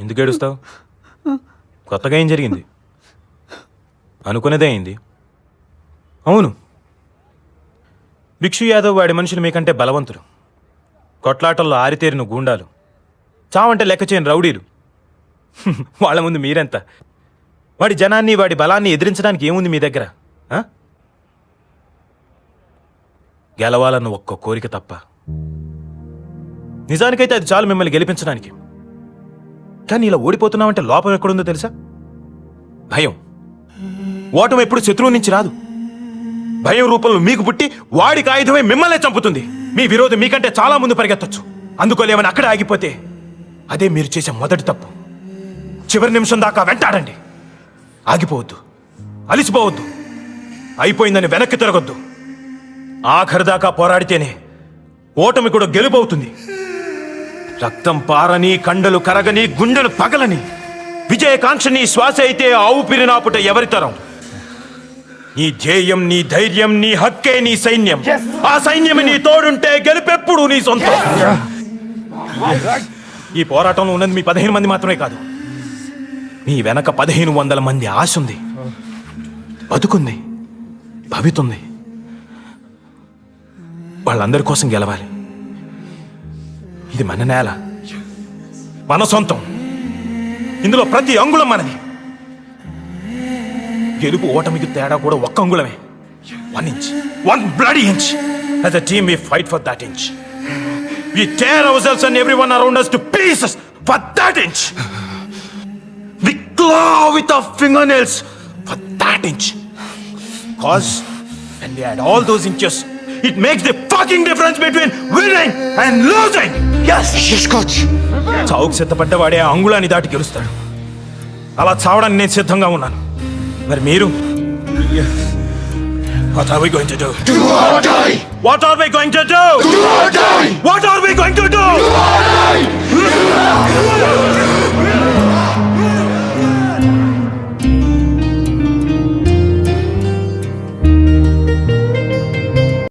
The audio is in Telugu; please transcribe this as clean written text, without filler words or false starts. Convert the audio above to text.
ఎందుకు ఏడుస్తావు? కొత్తగా ఏం జరిగింది? అనుకునేదే అయింది. అవును, భిక్షు యాదవ్ వాడి మనుషులు మీకంటే బలవంతులు, కొట్లాటల్లో ఆరితేరిన గూండాలు, చావంటే లెక్క చేయని రౌడీలు. వాళ్ళ ముందు మీరెంత? వాడి జనాన్ని వాడి బలాన్ని ఎదిరించడానికి ఏముంది మీ దగ్గర? గెలవాలన్న ఒక్క కోరిక తప్ప. నిజానికైతే అది చాలు మిమ్మల్ని గెలిపించడానికి. కానీ ఇలా ఓడిపోతున్నామంటే లోపం ఎక్కడుందో తెలుసా? భయం. ఓటం ఎప్పుడు శత్రువు నుంచి రాదు, భయం రూపంలో మీకు పుట్టి వాడికి ఆయుధమై మిమ్మల్నే చంపుతుంది. మీ విరోధి మీకంటే చాలా ముందు పరిగెత్తొచ్చు. అందుకోలేమని అక్కడే ఆగిపోతే అదే మీరు చేసే మొదటి తప్పు. చివరి నిమిషం దాకా వెంటాడండి. ఆగిపోవద్దు, అలిసిపోవద్దు, అయిపోయిందని వెనక్కి తిరగొద్దు. ఆఖరి దాకా పోరాడితేనే ఓటమి కూడా గెలుపవుతుంది. రక్తం పారని, కండలు కరగని, గుండెలు పగలని విజయకాంక్షని శ్వాస అయితే ఆవుపిరి నాపుట ఎవరితరం? నీ ధ్యేయం, నీ ధైర్యం, నీ హక్కే నీ సైన్యం. ఆ సైన్యం నీ తోడుంటే గెలుపెప్పుడు నీ సొంతం. ఈ పోరాటంలో ఉన్నది మీ 15 మంది మాత్రమే కాదు, మీ వెనక 1500 మంది ఆశ ఉంది, బతుకుంది, భవితుంది. వాళ్ళందరి కోసం గెలవాలి. ఇది మన నేల, మన సొంతం. ఇందులో ప్రతి అంగుళం మనది. గెలుపు ఓటమికి తేడా కూడా ఒక్క అంగుళమే. 1 inch, 1 bloody inch. As a team we fight for that inch. We tear ourselves and everyone around us to pieces for that inch. We claw with our fingernails for that inch. Cause when we add all those inches, it makes the fucking difference between winning and losing. Yes, yes coach. చావుకు సిద్ధపడ్డవాడే ఆ అంగుళాన్ని దాటి గెలుస్తాడు. అలా చావడానికి నేను సిద్ధంగా ఉన్నాను. మరి మీరు? What are we going to do? Do or die! What are we going to do? Do or die! What are we going to do? Do or die!